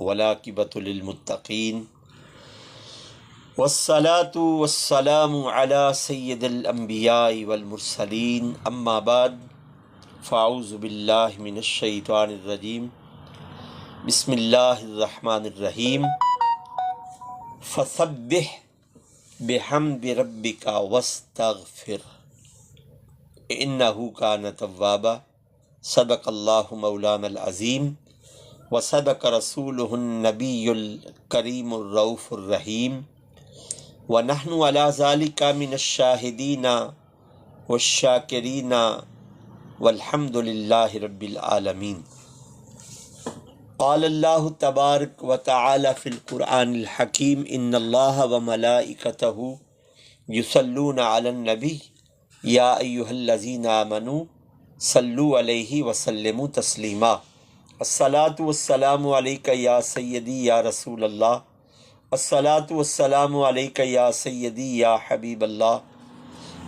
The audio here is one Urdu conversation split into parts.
والعاقبۃ للمتقین والصلاة والسلام علی سید الانبیاء والمرسلین اما بعد فاعوذ باللہ من الشیطان الرجیم بسم اللہ الرحمن الرحیم فسبح بحمد ربک واستغفر انہ کان توابا صدق اللہ مولانا العظیم وصدق رسولہ النبی الکریم الرؤوف الرحیم ونحن علی ذلک من الشاہدین والشاکرین والحمد للہ رب العالمین۔ قال اللہ تبارک و تعالی فی القرآن الحکیم ان اللہ وملائکتہ یصلون علی النبی یا ایہا الذین آمنوا صلوا علیہ وسلموا تسلیما۔ الصلاۃ والسلام علیک یا سیدی یا رسول اللہ، الصلاۃ والسلام علیک یا سیدی یا حبیب اللہ،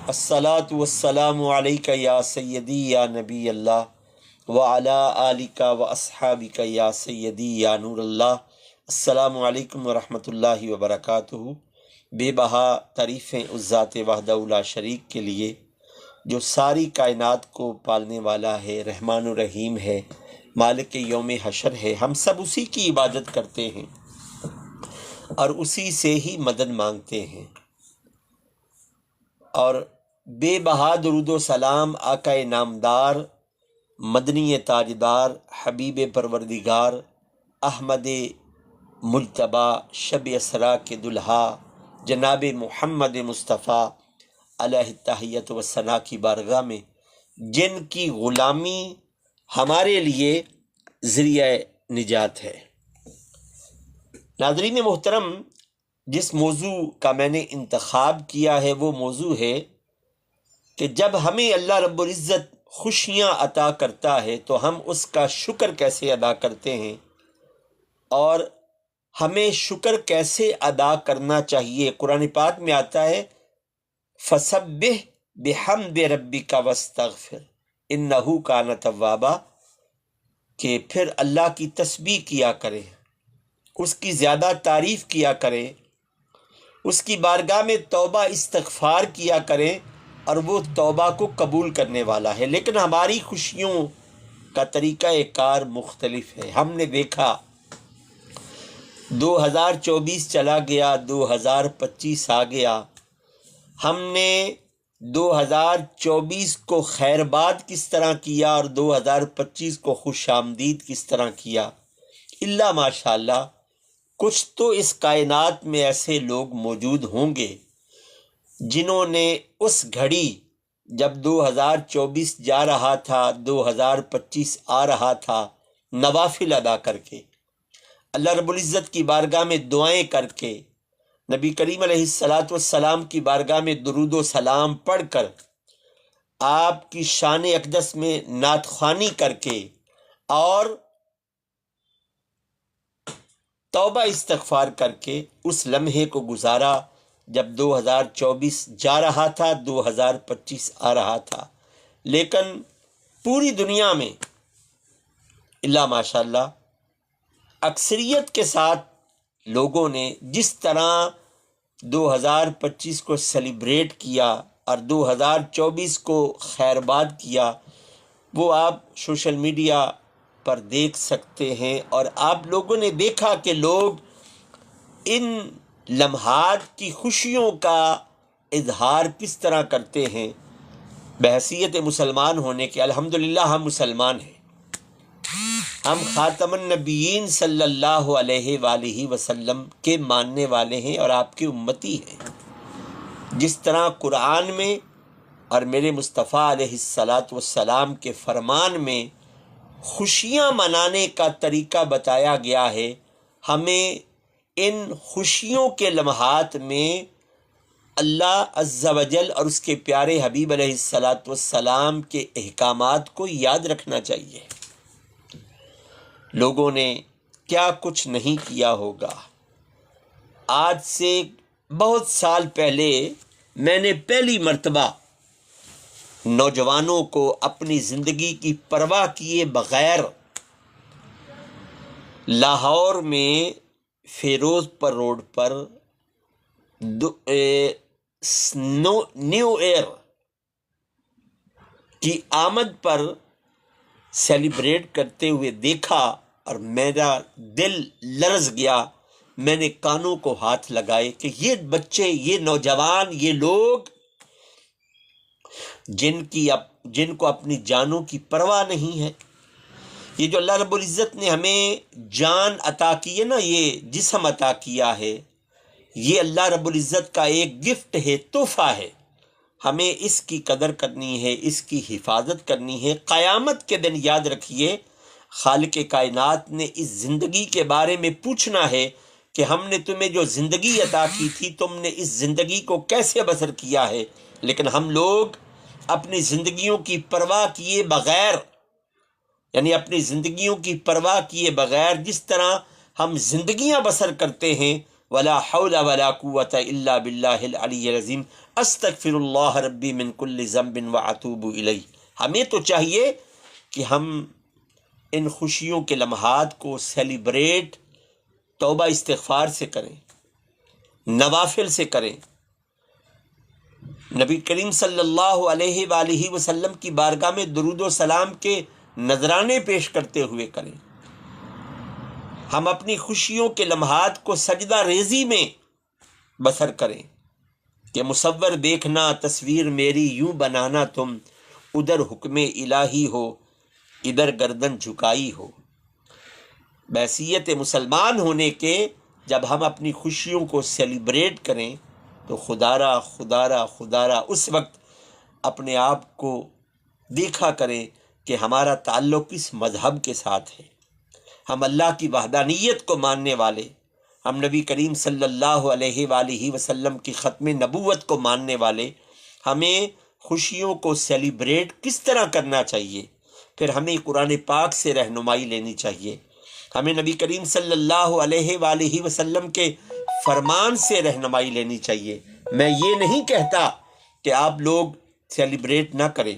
الصلاۃ والسلام علیک یا سیدی یا نبی اللہ وعلی آلک واصحابک یا سیدی یا نور اللہ۔ السلام علیکم ورحمۃ اللہ وبرکاتہ۔ بے بہا تعریفیں اس ذات وحدہ لا شریک کے لیے جو ساری کائنات کو پالنے والا ہے، رحمان الرحیم ہے، مالک یوم حشر ہے۔ ہم سب اسی کی عبادت کرتے ہیں اور اسی سے ہی مدد مانگتے ہیں، اور بے بہا درود و سلام آقا نامدار، مدنی تاجدار، حبیب پروردگار، احمد مجتبی، شب اسرا کے دلہا جناب محمد مصطفیٰ علیہ التحیۃ والثناء کی بارگاہ میں، جن کی غلامی ہمارے لیے ذریعہ نجات ہے۔ ناظرین محترم، جس موضوع کا میں نے انتخاب کیا ہے وہ موضوع ہے کہ جب ہمیں اللہ رب العزت خوشیاں عطا کرتا ہے تو ہم اس کا شکر کیسے ادا کرتے ہیں، اور ہمیں شکر کیسے ادا کرنا چاہیے۔ قرآن پاک میں آتا ہے فسبح بحمد ربک واستغفر انہ کان توابا، کہ پھر اللہ کی تسبیح کیا کرے، اس کی زیادہ تعریف کیا کرے، اس کی بارگاہ میں توبہ استغفار کیا کرے، اور وہ توبہ کو قبول کرنے والا ہے۔ لیکن ہماری خوشیوں کا طریقہ کار مختلف ہے۔ ہم نے دیکھا 2024 چلا گیا، 2025 آ گیا، ہم نے 2024 کو خیر باد کس طرح کیا اور 2025 کو خوش آمدید کس طرح کیا۔ اللہ ماشاءاللہ کچھ تو اس کائنات میں ایسے لوگ موجود ہوں گے جنہوں نے اس گھڑی جب 2024 جا رہا تھا، 2025 آ رہا تھا، نوافل ادا کر کے، اللہ رب العزت کی بارگاہ میں دعائیں کر کے، نبی کریم علیہ الصلاۃ والسلام کی بارگاہ میں درود و سلام پڑھ کر، آپ کی شان اقدس میں نعت خوانی کر کے، اور توبہ استغفار کر کے اس لمحے کو گزارا جب 2024 جا رہا تھا، 2025 آ رہا تھا۔ لیکن پوری دنیا میں اللہ ماشاءاللہ اکثریت کے ساتھ لوگوں نے جس طرح 2025 کو سیلیبریٹ کیا اور 2024 کو خیر باد کیا، وہ آپ سوشل میڈیا پر دیکھ سکتے ہیں، اور آپ لوگوں نے دیکھا کہ لوگ ان لمحات کی خوشیوں کا اظہار کس طرح کرتے ہیں۔ بحیثیت مسلمان ہونے کے الحمدللہ ہم مسلمان ہیں، ہم خاتم النبیین صلی اللہ علیہ وآلہ وسلم کے ماننے والے ہیں اور آپ کے امتی ہیں۔ جس طرح قرآن میں اور میرے مصطفیٰ علیہ الصلاۃ والسلام کے فرمان میں خوشیاں منانے کا طریقہ بتایا گیا ہے، ہمیں ان خوشیوں کے لمحات میں اللہ عز و جل اور اس کے پیارے حبیب علیہ الصلاۃ والسلام کے احکامات کو یاد رکھنا چاہیے۔ لوگوں نے کیا کچھ نہیں کیا ہوگا۔ آج سے بہت سال پہلے میں نے پہلی مرتبہ نوجوانوں کو اپنی زندگی کی پرواہ کیے بغیر لاہور میں فیروز پر روڈ پر نیو ایئر کی آمد پر سیلیبریٹ کرتے ہوئے دیکھا اور میرا دل لرز گیا. میں نے کانوں کو ہاتھ لگائے کہ یہ بچے، یہ نوجوان، یہ لوگ جن کو اپنی جانوں کی پرواہ نہیں ہے، یہ جو اللہ رب العزت نے ہمیں جان عطا کی ہے نا، یہ جسم عطا کیا ہے، یہ اللہ رب العزت کا ایک گفٹ ہے، تحفہ ہے. ہمیں اس کی قدر کرنی ہے، اس کی حفاظت کرنی ہے. قیامت کے دن یاد رکھیے خالق کائنات نے اس زندگی کے بارے میں پوچھنا ہے کہ ہم نے تمہیں جو زندگی عطا کی تھی، تم نے اس زندگی کو کیسے بسر کیا ہے. لیکن ہم لوگ اپنی زندگیوں کی پرواہ کیے بغیر، یعنی اپنی زندگیوں کی پرواہ کیے بغیر جس طرح ہم زندگیاں بسر کرتے ہیں، ولا حول ولا قوت الا باللہ العلی العظیم، استغفر اللہ ربی من کل ذنب واتوب الیہ. ہمیں تو چاہیے کہ ہم ان خوشیوں کے لمحات کو سیلیبریٹ توبہ استغفار سے کریں، نوافل سے کریں، نبی کریم صلی اللہ علیہ وآلہ وسلم کی بارگاہ میں درود و سلام کے نذرانے پیش کرتے ہوئے کریں. ہم اپنی خوشیوں کے لمحات کو سجدہ ریزی میں بسر کریں کہ مصور دیکھنا تصویر میری یوں بنانا تم، ادھر حکم الہی ہو ادھر گردن جھکائی ہو. بحیثیت مسلمان ہونے کے جب ہم اپنی خوشیوں کو سیلیبریٹ کریں تو خدارا اس وقت اپنے آپ کو دیکھا کریں کہ ہمارا تعلق کس مذہب کے ساتھ ہے. ہم اللہ کی وحدانیت کو ماننے والے، ہم نبی کریم صلی اللہ علیہ وآلہ وسلم کی ختم نبوت کو ماننے والے. ہمیں خوشیوں کو سیلیبریٹ کس طرح کرنا چاہیے، پھر ہمیں قرآن پاک سے رہنمائی لینی چاہیے، ہمیں نبی کریم صلی اللہ علیہ وآلہ وسلم کے فرمان سے رہنمائی لینی چاہیے. میں یہ نہیں کہتا کہ آپ لوگ سیلیبریٹ نہ کریں،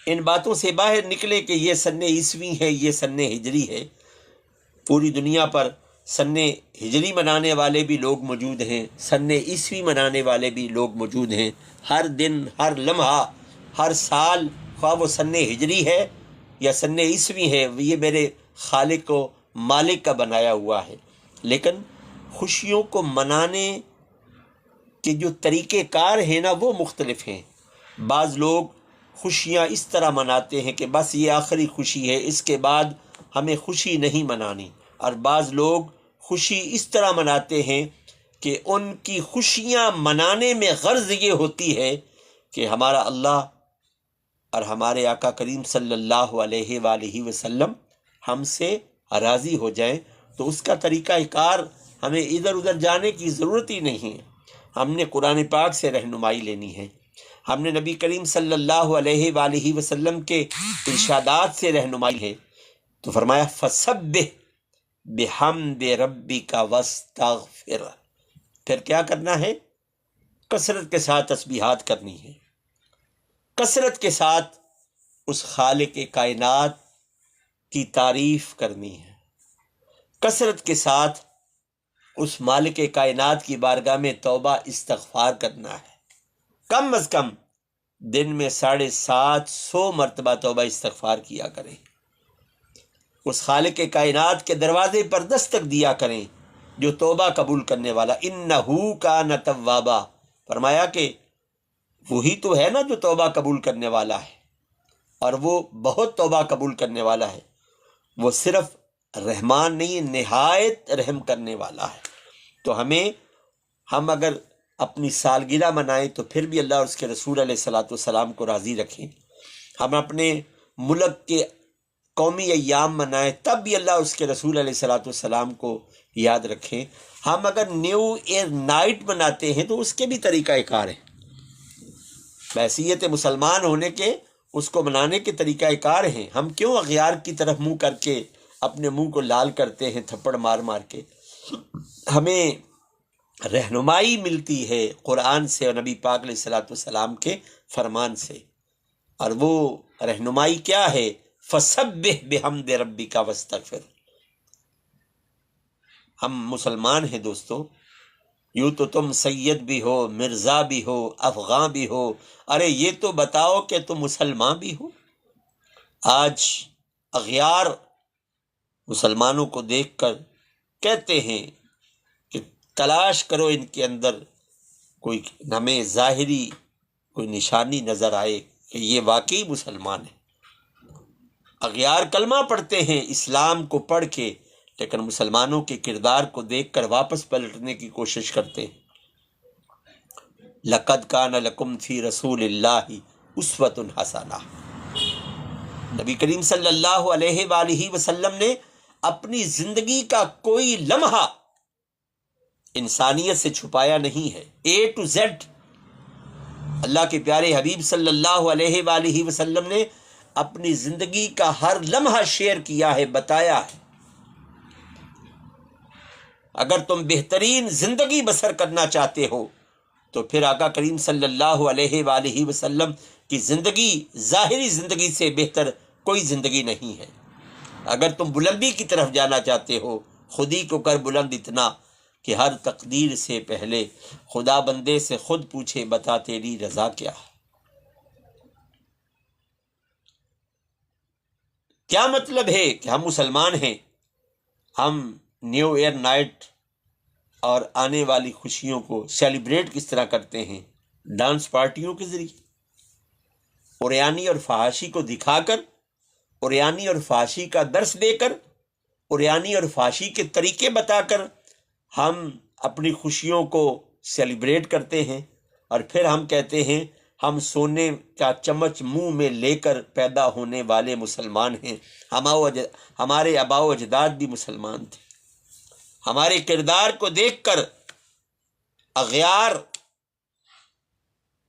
ان باتوں سے باہر نکلے کہ یہ سن عیسوی ہے، یہ سن ہجری ہے. پوری دنیا پر سن ہجری منانے والے بھی لوگ موجود ہیں، سن عیسوی منانے والے بھی لوگ موجود ہیں. ہر دن، ہر لمحہ، ہر سال، خواہ وہ سن ہجری ہے یا سن عیسوی ہے، یہ میرے خالق و مالک کا بنایا ہوا ہے. لیکن خوشیوں کو منانے کے جو طریقہ کار ہیں نا وہ مختلف ہیں. بعض لوگ خوشیاں اس طرح مناتے ہیں کہ بس یہ آخری خوشی ہے، اس کے بعد ہمیں خوشی نہیں منانی. اور بعض لوگ خوشی اس طرح مناتے ہیں کہ ان کی خوشیاں منانے میں غرض یہ ہوتی ہے کہ ہمارا اللہ اور ہمارے آقا کریم صلی اللہ علیہ وآلہ وسلم ہم سے راضی ہو جائیں. تو اس کا طریقہ کار ہمیں ادھر ادھر جانے کی ضرورت ہی نہیں ہے. ہم نے قرآن پاک سے رہنمائی لینی ہے، ہم نے نبی کریم صلی اللہ علیہ وآلہ وسلم کے ارشادات سے رہنمائی ہے. تو فرمایا فسبح بحمد ربک واستغفر. پھر کیا کرنا ہے؟ کثرت کے ساتھ تسبیحات کرنی ہے، کثرت کے ساتھ اس خالق کائنات کی تعریف کرنی ہے، کثرت کے ساتھ اس مالک کائنات کی بارگاہ میں توبہ استغفار کرنا ہے. کم از کم دن میں 750 مرتبہ توبہ استغفار کیا کریں. اس خالق کائنات کے دروازے پر دستک دیا کریں جو توبہ قبول کرنے والا. انہو کان توابا، فرمایا کہ وہی تو ہے نا جو توبہ قبول کرنے والا ہے، اور وہ بہت توبہ قبول کرنے والا ہے. وہ صرف رحمان نہیں، نہایت رحم کرنے والا ہے. تو ہم اگر اپنی سالگرہ منائیں تو پھر بھی اللہ اور اس کے رسول علیہ الصلاۃ والسلام کو راضی رکھیں. ہم اپنے ملک کے قومی ایام منائیں تب بھی اللہ اور اس کے رسول علیہ الصلاۃ والسلام کو یاد رکھیں. ہم اگر نیو ایئر نائٹ مناتے ہیں تو اس کے بھی طریقہ کار ہیں. بحیثیت مسلمان ہونے کے اس کو منانے کے طریقہ کار ہیں. ہم کیوں اغیار کی طرف منہ کر کے اپنے منہ کو لال کرتے ہیں تھپڑ مار مار کے؟ ہمیں رہنمائی ملتی ہے قرآن سے اور نبی پاک علیہ الصلاۃ والسلام کے فرمان سے. اور وہ رہنمائی کیا ہے؟ فسبح بحمد ربک واستغفر. ہم مسلمان ہیں دوستو، یوں تو تم سید بھی ہو، مرزا بھی ہو، افغاں بھی ہو، ارے یہ تو بتاؤ کہ تم مسلمان بھی ہو۔ آج اغیار مسلمانوں کو دیکھ کر کہتے ہیں کہ تلاش کرو ان کے اندر کوئی ہمیں ظاہری کوئی نشانی نظر آئے کہ یہ واقعی مسلمان ہے۔ اغیار کلمہ پڑھتے ہیں اسلام کو پڑھ کے، لیکن مسلمانوں کے کردار کو دیکھ کر واپس پلٹنے کی کوشش کرتے ہیں۔ لَقَدْ كَانَ لَكُمْ فِي رَسُولِ اللَّهِ أُسْوَةٌ حَسَنَةٌ۔ نبی کریم صلی اللہ علیہ وآلہ وسلم نے اپنی زندگی کا کوئی لمحہ انسانیت سے چھپایا نہیں ہے۔ A to Z اللہ کے پیارے حبیب صلی اللہ علیہ وآلہ وسلم نے اپنی زندگی کا ہر لمحہ شیئر کیا ہے، بتایا ہے۔ اگر تم بہترین زندگی بسر کرنا چاہتے ہو تو پھر آقا کریم صلی اللہ علیہ وآلہ وسلم کی زندگی ظاہری زندگی سے بہتر کوئی زندگی نہیں ہے۔ اگر تم بلندی کی طرف جانا چاہتے ہو، خودی کو کر بلند اتنا کہ ہر تقدیر سے پہلے خدا بندے سے خود پوچھے بتا تیری رضا کیا ہے۔ کیا مطلب ہے کہ ہم مسلمان ہیں، ہم نیو ایئر نائٹ اور آنے والی خوشیوں کو سیلیبریٹ کس طرح کرتے ہیں؟ ڈانس پارٹیوں کے ذریعے، اوریانی اور فحاشی کو دکھا کر، اوریانی اور فحاشی کا درس دے کر، اوریانی اور فحاشی کے طریقے بتا کر ہم اپنی خوشیوں کو سیلیبریٹ کرتے ہیں، اور پھر ہم کہتے ہیں ہم سونے کا چمچ منہ میں لے کر پیدا ہونے والے مسلمان ہیں۔ ہمارے آباء و اجداد بھی مسلمان تھے۔ ہمارے کردار کو دیکھ کر اغیار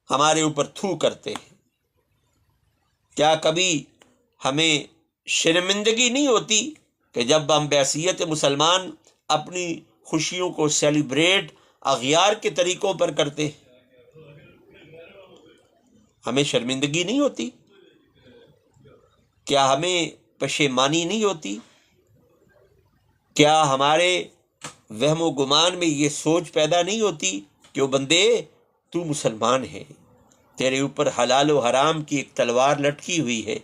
ہمارے اوپر تھو کرتے ہیں۔ کیا کبھی ہمیں شرمندگی نہیں ہوتی کہ جب ہم بحیثیت مسلمان اپنی خوشیوں کو سیلیبریٹ اغیار کے طریقوں پر کرتے ہیں؟ ہمیں شرمندگی نہیں ہوتی؟ کیا ہمیں پشیمانی نہیں ہوتی؟ کیا ہمارے وہم و گمان میں یہ سوچ پیدا نہیں ہوتی کہ وہ بندے تو مسلمان ہے، تیرے اوپر حلال و حرام کی ایک تلوار لٹکی ہوئی ہے،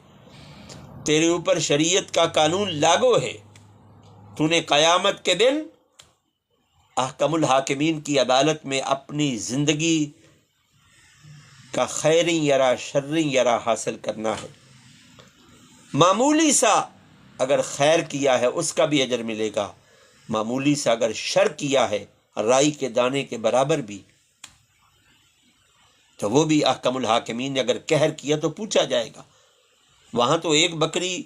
تیرے اوپر شریعت کا قانون لاگو ہے، تو نے قیامت کے دن احکم الحاکمین کی عدالت میں اپنی زندگی کا خیریں یرا شریں یرا حاصل کرنا ہے۔ معمولی سا اگر خیر کیا ہے اس کا بھی اجر ملے گا، معمولی سا اگر شر کیا ہے رائی کے دانے کے برابر بھی، تو وہ بھی احکم الحاکمین نے اگر قہر کیا تو پوچھا جائے گا۔ وہاں تو ایک بکری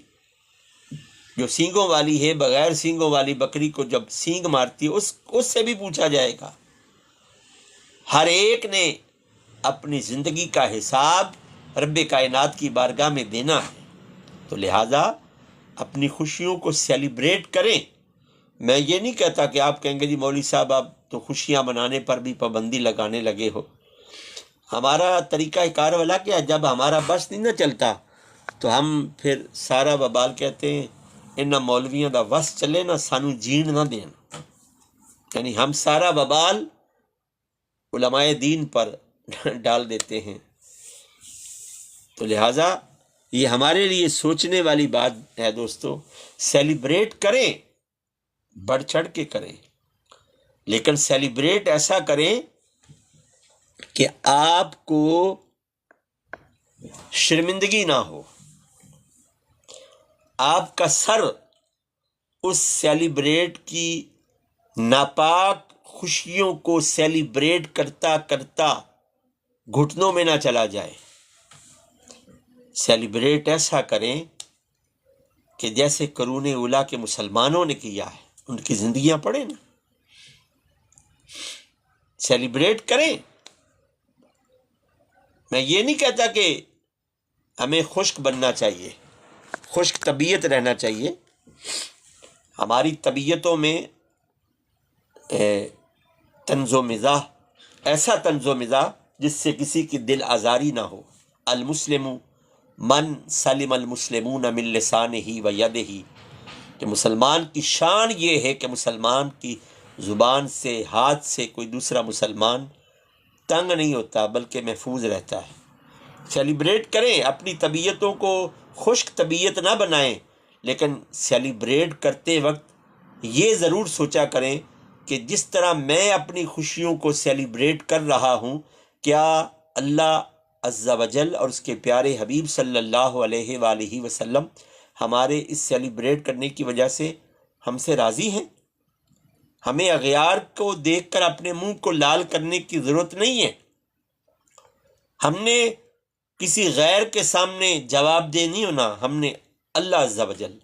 جو سینگوں والی ہے، بغیر سینگوں والی بکری کو جب سینگ مارتی ہے اس سے بھی پوچھا جائے گا۔ ہر ایک نے اپنی زندگی کا حساب رب کائنات کی بارگاہ میں دینا ہے، تو لہٰذا اپنی خوشیوں کو سیلیبریٹ کریں۔ میں یہ نہیں کہتا کہ آپ کہیں گے جی مولوی صاحب آپ تو خوشیاں منانے پر بھی پابندی لگانے لگے ہو۔ ہمارا طریقہ کار والا کیا، جب ہمارا بس نہیں نہ چلتا تو ہم پھر سارا وبال کہتے ہیں انہاں مولویاں دا وس چلے نہ سانو جین نہ دین، یعنی ہم سارا وبال علماء دین پر ڈال دیتے ہیں۔ تو لہٰذا یہ ہمارے لیے سوچنے والی بات ہے دوستو۔ سیلیبریٹ کریں، بڑھ چڑھ کے کریں، لیکن سیلیبریٹ ایسا کریں کہ آپ کو شرمندگی نہ ہو، آپ کا سر اس سیلیبریٹ کی ناپاک خوشیوں کو سیلیبریٹ کرتا کرتا گھٹنوں میں نہ چلا جائے۔ سیلیبریٹ ایسا کریں کہ جیسے قرون اولیٰ کے مسلمانوں نے کیا ہے، ان کی زندگیاں پڑھیں نا، سیلیبریٹ کریں۔ میں یہ نہیں کہتا کہ ہمیں خشک بننا چاہیے، خشک طبیعت رہنا چاہیے۔ ہماری طبیعتوں میں طنز و مزاح، ایسا طنز و مزاح جس سے کسی کی دل آزاری نہ ہو۔ المسلم من سلم المسلمون من لسانہ و یدہ، کہ مسلمان کی شان یہ ہے کہ مسلمان کی زبان سے، ہاتھ سے کوئی دوسرا مسلمان تنگ نہیں ہوتا بلکہ محفوظ رہتا ہے۔ سیلیبریٹ کریں، اپنی طبیعتوں کو خشک طبیعت نہ بنائیں، لیکن سیلیبریٹ کرتے وقت یہ ضرور سوچا کریں کہ جس طرح میں اپنی خوشیوں کو سیلیبریٹ کر رہا ہوں، کیا اللہ عز و جل اور اس کے پیارے حبیب صلی اللہ علیہ وآلہ وسلم ہمارے اس سیلیبریٹ کرنے کی وجہ سے ہم سے راضی ہیں؟ ہمیں اغیار کو دیکھ کر اپنے منہ کو لال کرنے کی ضرورت نہیں ہے۔ ہم نے کسی غیر کے سامنے جواب دہ نہیں ہونا، ہم نے اللہ عز و جل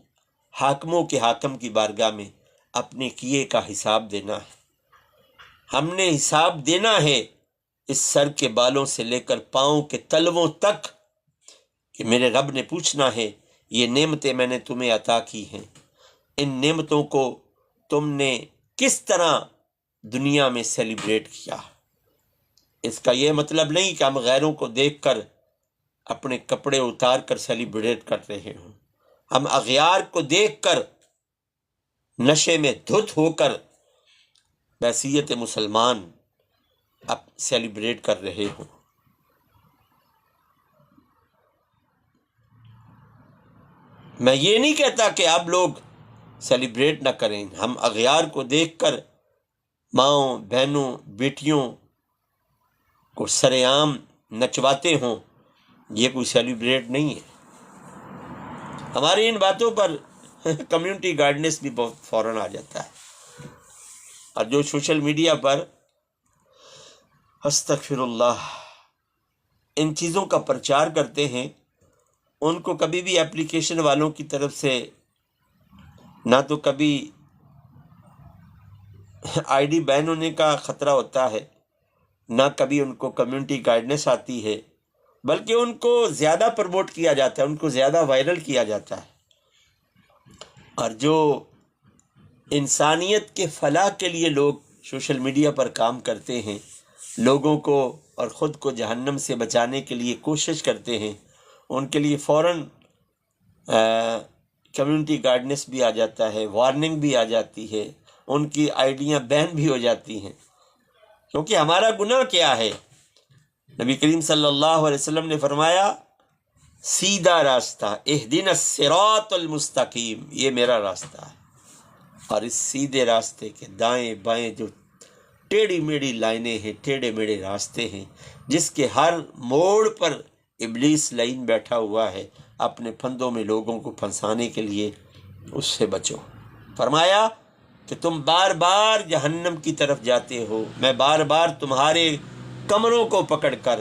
حاکموں کے حاکم کی بارگاہ میں اپنے کیے کا حساب دینا ہے۔ ہم نے حساب دینا ہے اس سر کے بالوں سے لے کر پاؤں کے تلووں تک، کہ میرے رب نے پوچھنا ہے یہ نعمتیں میں نے تمہیں عطا کی ہیں، ان نعمتوں کو تم نے کس طرح دنیا میں سیلیبریٹ کیا۔ اس کا یہ مطلب نہیں کہ ہم غیروں کو دیکھ کر اپنے کپڑے اتار کر سیلیبریٹ کر رہے ہوں، ہم اغیار کو دیکھ کر نشے میں دھت ہو کر بحیثیت مسلمان اب سیلیبریٹ کر رہے ہوں۔ میں یہ نہیں کہتا کہ اب لوگ سیلیبریٹ نہ کریں، ہم اغیار کو دیکھ کر ماؤں، بہنوں، بیٹیوں کو سر عام نچواتے ہوں، یہ کوئی سیلیبریٹ نہیں ہے۔ ہماری ان باتوں پر کمیونٹی گائیڈنس بھی بہت فوراً آ جاتا ہے، اور جو سوشل میڈیا پر استغفر اللہ ان چیزوں کا پرچار کرتے ہیں، ان کو کبھی بھی اپلیکیشن والوں کی طرف سے نہ تو کبھی آئی ڈی بین ہونے کا خطرہ ہوتا ہے، نہ کبھی ان کو کمیونٹی گائیڈنس آتی ہے، بلکہ ان کو زیادہ پروموٹ کیا جاتا ہے، ان کو زیادہ وائرل کیا جاتا ہے۔ اور جو انسانیت کے فلاح کے لیے لوگ سوشل میڈیا پر کام کرتے ہیں، لوگوں کو اور خود کو جہنم سے بچانے کے لیے کوشش کرتے ہیں، ان کے لیے فوراً کمیونٹی گائیڈنس بھی آ جاتا ہے، وارننگ بھی آ جاتی ہے، ان کی آئیڈیاں بین بھی ہو جاتی ہیں۔ کیونکہ ہمارا گناہ کیا ہے؟ نبی کریم صلی اللہ علیہ وسلم نے فرمایا سیدھا راستہ، اہدنا الصراط المستقیم، یہ میرا راستہ ہے، اور اس سیدھے راستے کے دائیں بائیں جو ٹیڑھی میڑھی لائنیں ہیں، ٹیڑھے میڑھے راستے ہیں، جس کے ہر موڑ پر ابلیس لائن بیٹھا ہوا ہے اپنے پھندوں میں لوگوں کو پھنسانے کے لیے، اس سے بچو۔ فرمایا کہ تم بار بار جہنم کی طرف جاتے ہو، میں بار بار تمہارے کمروں کو پکڑ کر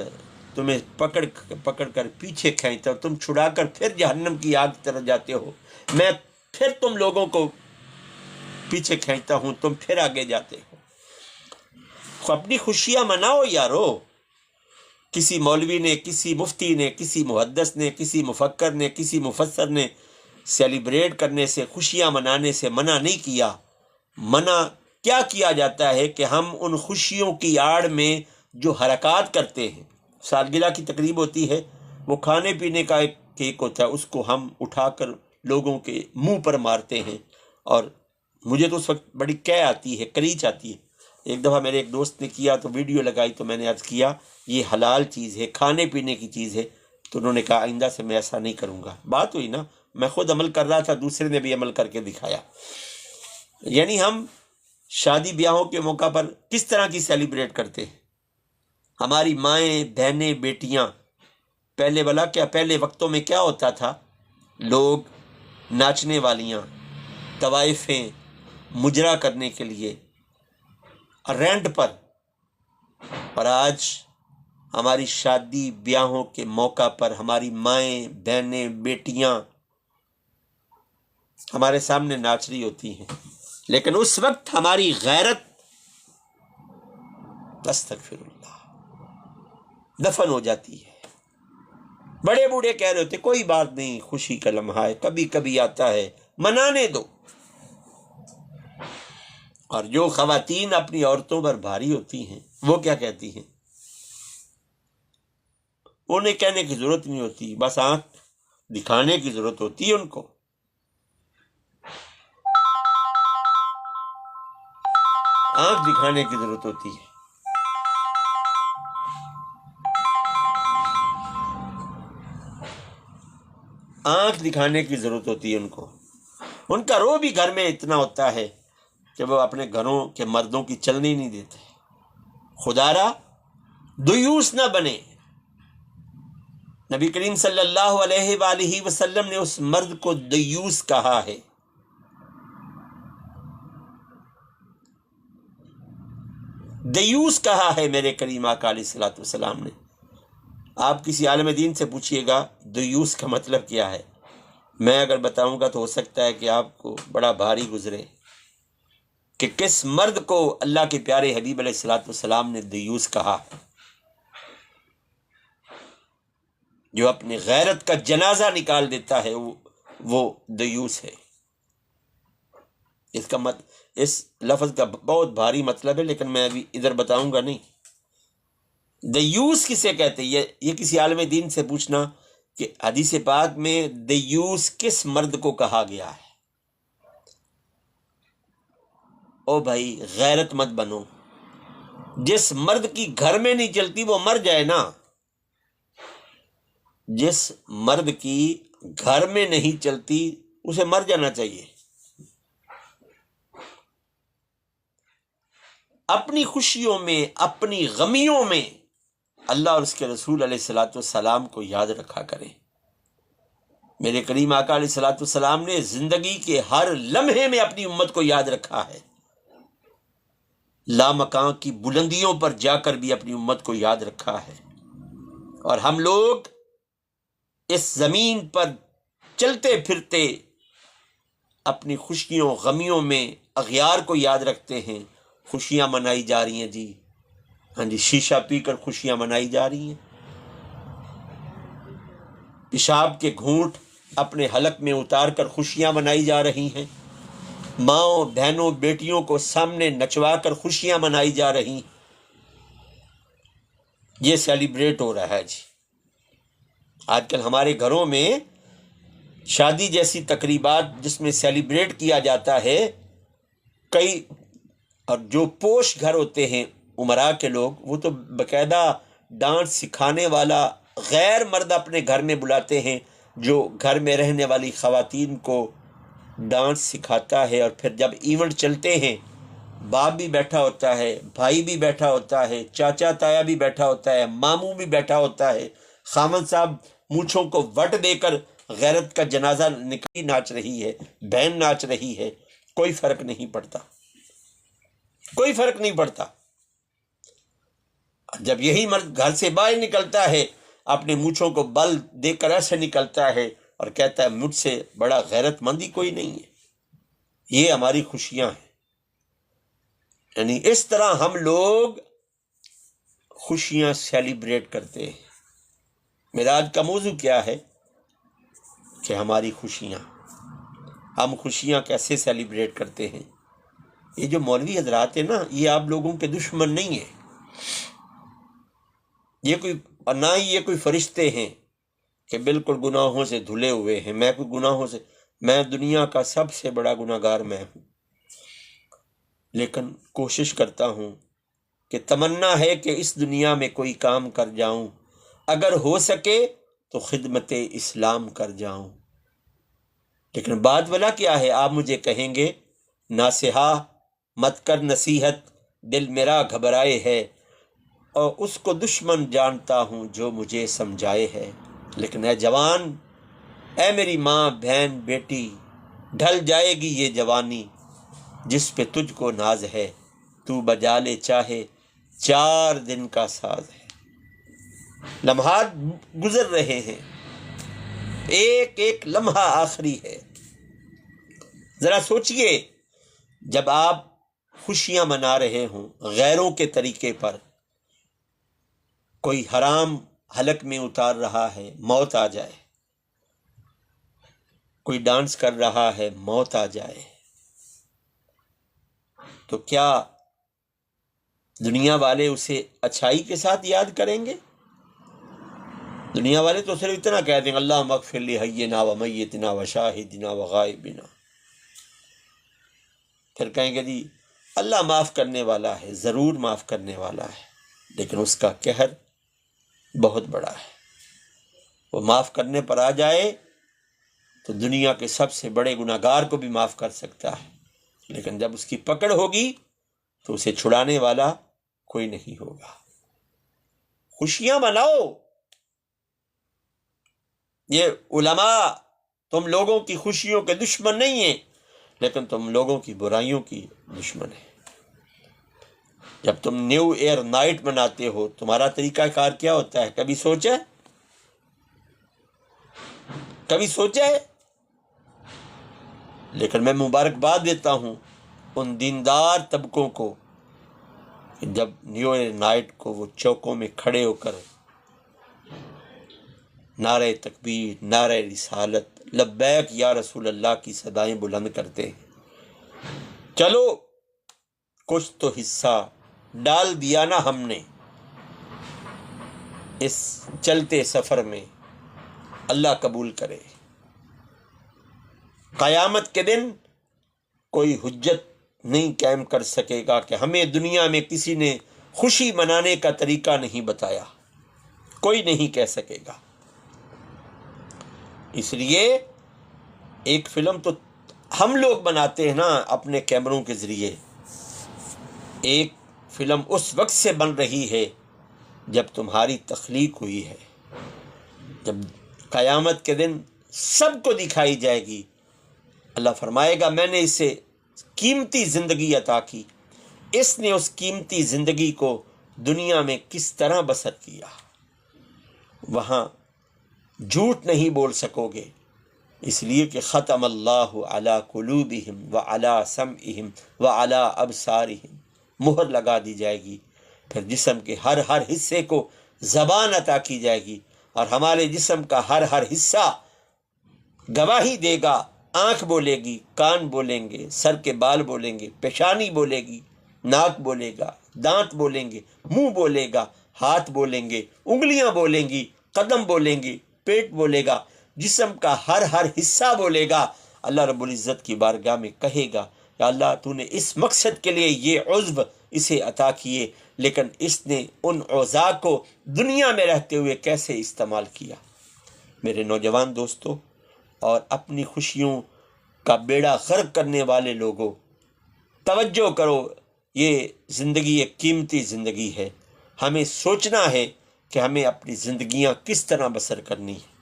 تمہیں پکڑ کر پیچھے کھینچتا ہوں، تم چھڑا کر پھر جہنم کی آگ کی طرف جاتے ہو، میں پھر تم لوگوں کو پیچھے کھینچتا ہوں، تم پھر آگے جاتے ہو۔ اپنی خوشیاں مناؤ یارو۔ کسی مولوی نے، کسی مفتی نے، کسی محدث نے، کسی مفکر نے، کسی مفسر نے سیلیبریٹ کرنے سے، خوشیاں منانے سے منع نہیں کیا۔ منع کیا کیا جاتا ہے کہ ہم ان خوشیوں کی آڑ میں جو حرکات کرتے ہیں، سالگرہ کی تقریب ہوتی ہے، وہ کھانے پینے کا ایک کیک ہوتا ہے، اس کو ہم اٹھا کر لوگوں کے منہ پر مارتے ہیں، اور مجھے تو اس وقت بڑی قے آتی ہے، کریچ آتی ہے۔ ایک دفعہ میرے ایک دوست نے کیا تو ویڈیو لگائی تو میں نے عرض کیا یہ حلال چیز ہے، کھانے پینے کی چیز ہے، تو انہوں نے کہا آئندہ سے میں ایسا نہیں کروں گا۔ بات ہوئی نا، میں خود عمل کر رہا تھا، دوسرے نے بھی عمل کر کے دکھایا۔ یعنی ہم شادی بیاہوں کے موقع پر کس طرح کی سیلیبریٹ کرتے ہیں؟ ہماری مائیں، بہنیں، بیٹیاں، پہلے وقتوں میں کیا ہوتا تھا؟ لوگ ناچنے والیاں، طوائفیں مجرا کرنے کے لیے رینٹ پر، اور آج ہماری شادی بیاہوں کے موقع پر ہماری مائیں، بہنیں، بیٹیاں ہمارے سامنے ناچ رہی ہوتی ہیں، لیکن اس وقت ہماری غیرت استغفر اللہ دفن ہو جاتی ہے۔ بڑے بوڑھے کہہ رہے ہوتے کوئی بات نہیں، خوشی کا لمحہ ہے، کبھی کبھی آتا ہے، منانے دو۔ اور جو خواتین اپنی عورتوں پر بھاری ہوتی ہیں، وہ کیا کہتی ہیں؟ انہیں کہنے کی ضرورت نہیں ہوتی، بس آنکھ دکھانے کی ضرورت ہوتی ہے ان کو۔ آنکھ دکھانے کی ضرورت ہوتی ہے. آنکھ دکھانے کی ضرورت ہوتی ہے ان کو. ان کا رو بھی گھر میں اتنا ہوتا ہے کہ وہ اپنے گھروں کے مردوں کی چلنی نہیں دیتے. خدا را دیوس نہ بنے. نبی کریم صلی اللہ علیہ وآلہ وسلم نے اس مرد کو دیوس کہا ہے. دیوس کہا ہے میرے کریم آقا علیہ الصلوۃ والسلام نے. آپ کسی عالم دین سے پوچھئے گا دیوس کا مطلب کیا ہے. میں اگر بتاؤں گا تو ہو سکتا ہے کہ آپ کو بڑا بھاری گزرے کہ کس مرد کو اللہ کے پیارے حبیب علیہ الصلوۃ والسلام نے دیوس کہا، جو اپنی غیرت کا جنازہ نکال دیتا ہے وہ دیوس ہے. اس لفظ کا بہت بھاری مطلب ہے، لیکن میں ابھی ادھر بتاؤں گا نہیں. دیوس کسے کہتے ہیں؟ یہ کسی عالم دین سے پوچھنا کہ حدیث پاک میں دیوس کس مرد کو کہا گیا ہے. او بھائی غیرت مت بنو. جس مرد کی گھر میں نہیں چلتی وہ مر جائے نا. جس مرد کی گھر میں نہیں چلتی اسے مر جانا چاہیے. اپنی خوشیوں میں، اپنی غمیوں میں اللہ اور اس کے رسول علیہ الصلوۃ والسلام کو یاد رکھا کریں. میرے کریم آقا علیہ الصلوۃ والسلام نے زندگی کے ہر لمحے میں اپنی امت کو یاد رکھا ہے. لامکاں کی بلندیوں پر جا کر بھی اپنی امت کو یاد رکھا ہے. اور ہم لوگ اس زمین پر چلتے پھرتے اپنی خوشیوں غمیوں میں اغیار کو یاد رکھتے ہیں. خوشیاں منائی جا رہی ہیں جی، ہاں جی، شیشہ پی کر خوشیاں منائی جا رہی ہیں. پیشاب کے گھونٹ اپنے حلق میں اتار کر خوشیاں منائی جا رہی ہیں. ماؤں بہنوں بیٹیوں کو سامنے نچوا کر خوشیاں منائی جا رہی. یہ سیلیبریٹ ہو رہا ہے جی. آج کل ہمارے گھروں میں شادی جیسی تقریبات جس میں سیلیبریٹ کیا جاتا ہے، کئی اور جو پوش گھر ہوتے ہیں امراء کے لوگ، وہ تو باقاعدہ ڈانس سکھانے والا غیر مرد اپنے گھر میں بلاتے ہیں جو گھر میں رہنے والی خواتین کو ڈانس سکھاتا ہے. اور پھر جب ایونٹ چلتے ہیں باپ بھی بیٹھا ہوتا ہے، بھائی بھی بیٹھا ہوتا ہے، چاچا تایا بھی بیٹھا ہوتا ہے، ماموں بھی بیٹھا ہوتا ہے. خامد صاحب مونچھوں کو وٹ دے کر غیرت کا جنازہ نکلی ناچ رہی ہے، بہن ناچ رہی ہے. کوئی فرق نہیں پڑتا، کوئی فرق نہیں پڑتا. جب یہی مرد گھر سے باہر نکلتا ہے اپنے مونچھوں کو بل دے کر ایسے نکلتا ہے اور کہتا ہے مجھ سے بڑا غیرت مندی کوئی نہیں ہے. یہ ہماری خوشیاں ہیں. یعنی اس طرح ہم لوگ خوشیاں سیلیبریٹ کرتے ہیں. میرا آج کا موضوع کیا ہے کہ ہماری خوشیاں، ہم خوشیاں کیسے سیلیبریٹ کرتے ہیں. یہ جو مولوی حضرات ہیں نا، یہ آپ لوگوں کے دشمن نہیں ہیں. یہ کوئی، اور نہ ہی یہ کوئی فرشتے ہیں کہ بالکل گناہوں سے دھلے ہوئے ہیں. میں کوئی گناہوں سے، میں دنیا کا سب سے بڑا گناہگار میں ہوں، لیکن کوشش کرتا ہوں کہ تمنا ہے کہ اس دنیا میں کوئی کام کر جاؤں، اگر ہو سکے تو خدمت اسلام کر جاؤں. لیکن بات والا کیا ہے، آپ مجھے کہیں گے ناصحا مت کر نصیحت، دل میرا گھبرائے ہے، اور اس کو دشمن جانتا ہوں جو مجھے سمجھائے ہے. لیکن اے جوان، اے میری ماں بہن بیٹی، ڈھل جائے گی یہ جوانی جس پہ تجھ کو ناز ہے. تو بجا لے چاہے 4 دن کا ساز ہے. لمحات گزر رہے ہیں، ایک ایک لمحہ آخری ہے. ذرا سوچئے، جب آپ خوشیاں منا رہے ہوں غیروں کے طریقے پر، کوئی حرام حلق میں اتار رہا ہے، موت آ جائے. کوئی ڈانس کر رہا ہے، موت آ جائے، تو کیا دنیا والے اسے اچھائی کے ساتھ یاد کریں گے؟ دنیا والے تو صرف اتنا کہہ دیں اللہ مغفر لحینا و میتنا و شاہدنا و غائبنا. پھر کہیں گے جی اللہ معاف کرنے والا ہے، ضرور معاف کرنے والا ہے، لیکن اس کا قہر بہت بڑا ہے۔ وہ معاف کرنے پر آ جائے تو دنیا کے سب سے بڑے گناہگار کو بھی معاف کر سکتا ہے، لیکن جب اس کی پکڑ ہوگی تو اسے چھڑانے والا کوئی نہیں ہوگا۔ خوشیاں مناؤ۔ یہ علماء تم لوگوں کی خوشیوں کے دشمن نہیں ہیں، لیکن تم لوگوں کی برائیوں کی دشمن ہیں۔ جب تم نیو ایئر نائٹ مناتے ہو، تمہارا طریقہ کار کیا ہوتا ہے؟ کبھی سوچا ہے؟ لیکن میں مبارکباد دیتا ہوں ان دیندار طبقوں کو کہ جب نیو ایئر نائٹ کو وہ چوکوں میں کھڑے ہو کر نعرہ تکبیر، نعرہ رسالت، لبیک یا رسول اللہ کی صدائیں بلند کرتے ہیں۔ چلو کچھ تو حصہ ڈال دیا نا ہم نے اس چلتے سفر میں، اللہ قبول کرے۔ قیامت کے دن کوئی حجت نہیں قائم کر سکے گا کہ ہمیں دنیا میں کسی نے خوشی منانے کا طریقہ نہیں بتایا، کوئی نہیں کہہ سکے گا۔ اس لیے ایک فلم تو ہم لوگ بناتے ہیں نا اپنے کیمروں کے ذریعے، ایک فلم اس وقت سے بن رہی ہے جب تمہاری تخلیق ہوئی ہے، جب قیامت کے دن سب کو دکھائی جائے گی۔ اللہ فرمائے گا میں نے اسے قیمتی زندگی عطا کی، اس نے اس قیمتی زندگی کو دنیا میں کس طرح بسر کیا۔ وہاں جھوٹ نہیں بول سکو گے، اس لیے کہ ختم اللہ علی قلوبہم وعلی سمعہم وعلی ابصارہم، مہر لگا دی جائے گی۔ پھر جسم کے ہر حصے کو زبان عطا کی جائے گی، اور ہمارے جسم کا ہر حصہ گواہی دے گا۔ آنکھ بولے گی، کان بولیں گے، سر کے بال بولیں گے، پیشانی بولے گی، ناک بولے گا، دانت بولیں گے، منہ بولے گا، ہاتھ بولیں گے، انگلیاں بولیں گی، قدم بولیں گی، پیٹ بولے گا، جسم کا ہر حصہ بولے گا۔ اللہ رب العزت کی بارگاہ میں کہے گا یا اللہ تو نے اس مقصد کے لیے یہ عضو اسے عطا کیے، لیکن اس نے ان اعضاء کو دنیا میں رہتے ہوئے کیسے استعمال کیا۔ میرے نوجوان دوستو اور اپنی خوشیوں کا بیڑا غرق کرنے والے لوگوں، توجہ کرو، یہ زندگی ایک قیمتی زندگی ہے۔ ہمیں سوچنا ہے کہ ہمیں اپنی زندگیاں کس طرح بسر کرنی ہیں۔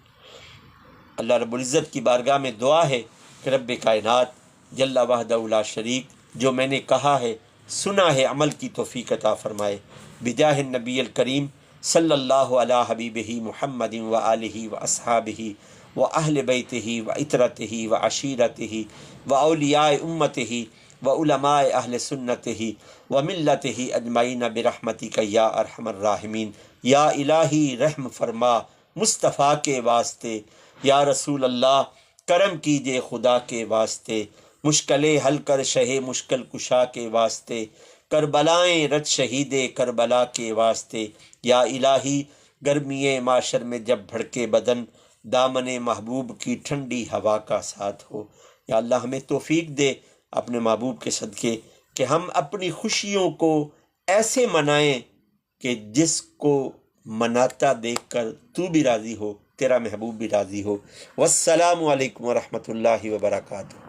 اللہ رب العزت کی بارگاہ میں دعا ہے کہ رب کائنات جل وحدہ لا شریک، جو میں نے کہا ہے سنا ہے، عمل کی توفیق عطا فرمائے۔ بجاہ النبی الکریم صلی اللہ علی حبیبہ محمد و آلہ و اصحابہ و اہل بیتہ و عطرتہ و عشیرتہ و اولیاء امتہ و علماء اہل سنتہ و ملتہ اجمعین برحمتک یا ارحم الراحمین۔ یا الہی رحم فرما مصطفیٰ کے واسطے، یا رسول اللہ کرم کیجئے خدا کے واسطے، مشکلیں حل کر شہ مشکل کشا کے واسطے، کربلائیں رت شہید کربلا کے واسطے۔ یا الہی گرمی معاشر میں جب بھڑکے بدن، دامن محبوب کی ٹھنڈی ہوا کا ساتھ ہو۔ یا اللہ ہمیں توفیق دے اپنے محبوب کے صدقے کہ ہم اپنی خوشیوں کو ایسے منائیں کہ جس کو مناتا دیکھ کر تو بھی راضی ہو، تیرا محبوب بھی راضی ہو۔ والسلام علیکم ورحمۃ اللہ وبرکاتہ۔